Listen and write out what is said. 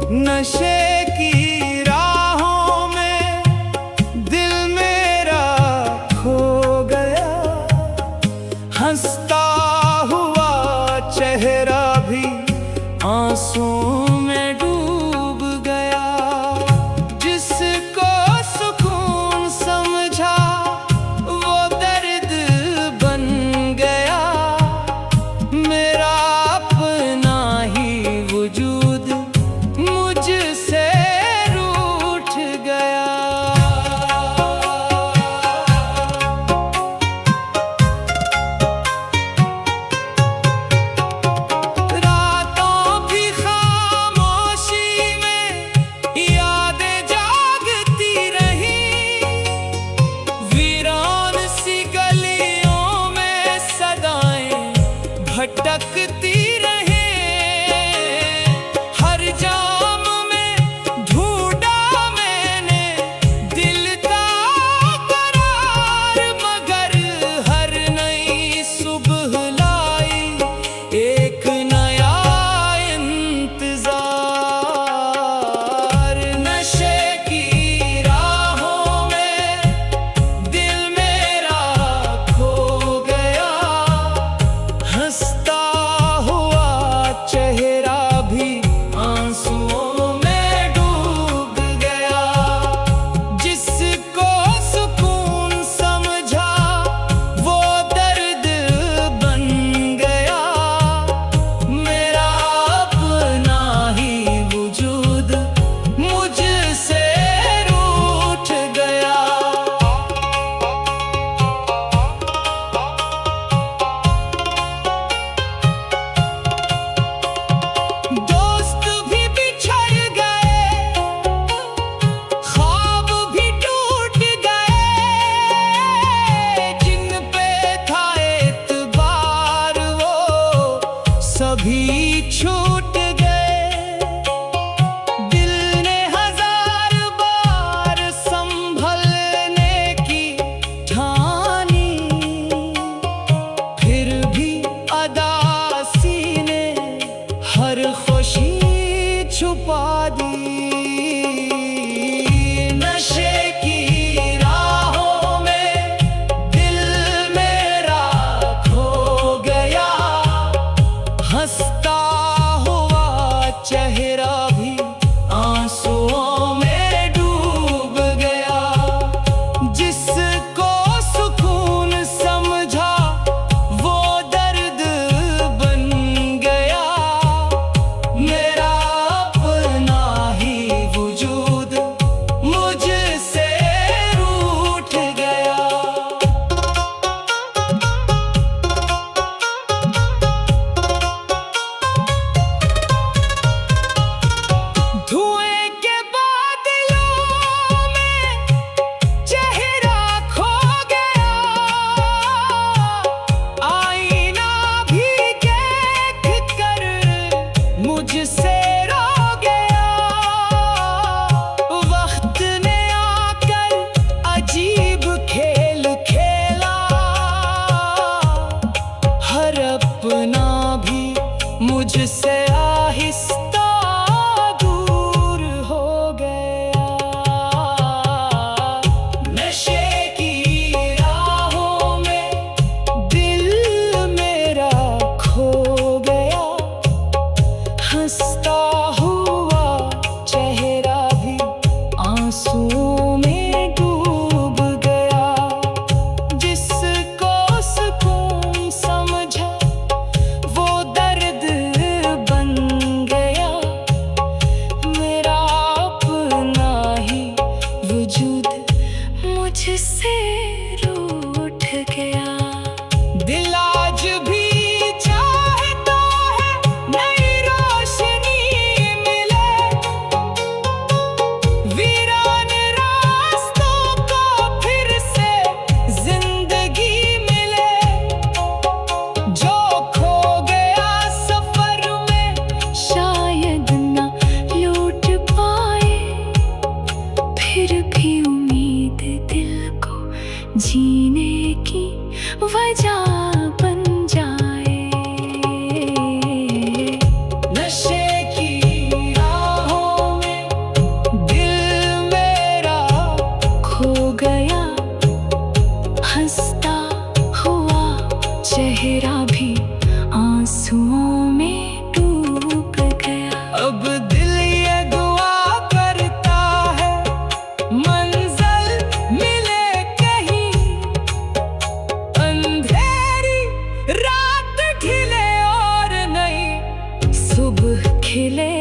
नशे की राहों में दिल मेरा खो गया, हंसता हुआ चेहरा भी आंसुओं में डूब गया। जिसको सुकून समझा वो दर्द बन गया, मेरा अपना ही वजूद मुझसे रूठ गया। रातों की खामोशी में यादें जागती रही, वीरान सी गलियों में सदाएं भटकती रही। हर जाम में ढूंढा मैंने दिल का करार, मगर हर नई सुबह लाई एक नया इंतजार। नशे की राहों में दिल मेरा खो गया, हंसता हुआ चेहरा भी आंसुओं में डूब गया। जिसको सुकून समझा वो दर्द बन गया, मेरा अपना ही वजूद मुझसे रूठ गया। दोस्त भी बिछड़ गए, ख्वाब भी टूट गए, जिन पे था एतबार वो सभी छूट गए। दिल ने हजार बार संभलने की ठानी, फिर भी अदासी ने हर खुशी छुपा दी। नशे की राहों में दिल मेरा खो गया, हंसता हुआ चेहरा भी आंसुओं में डूब गया। जिसको सुकून समझा वो दर्द बन गया, मेरा अपना ही चेहरा भी आंसुओं में डूब गया। अब दिल ये दुआ करता है मंजिल मिले कहीं, अंधेरी रात खिले और नहीं सुबह खिले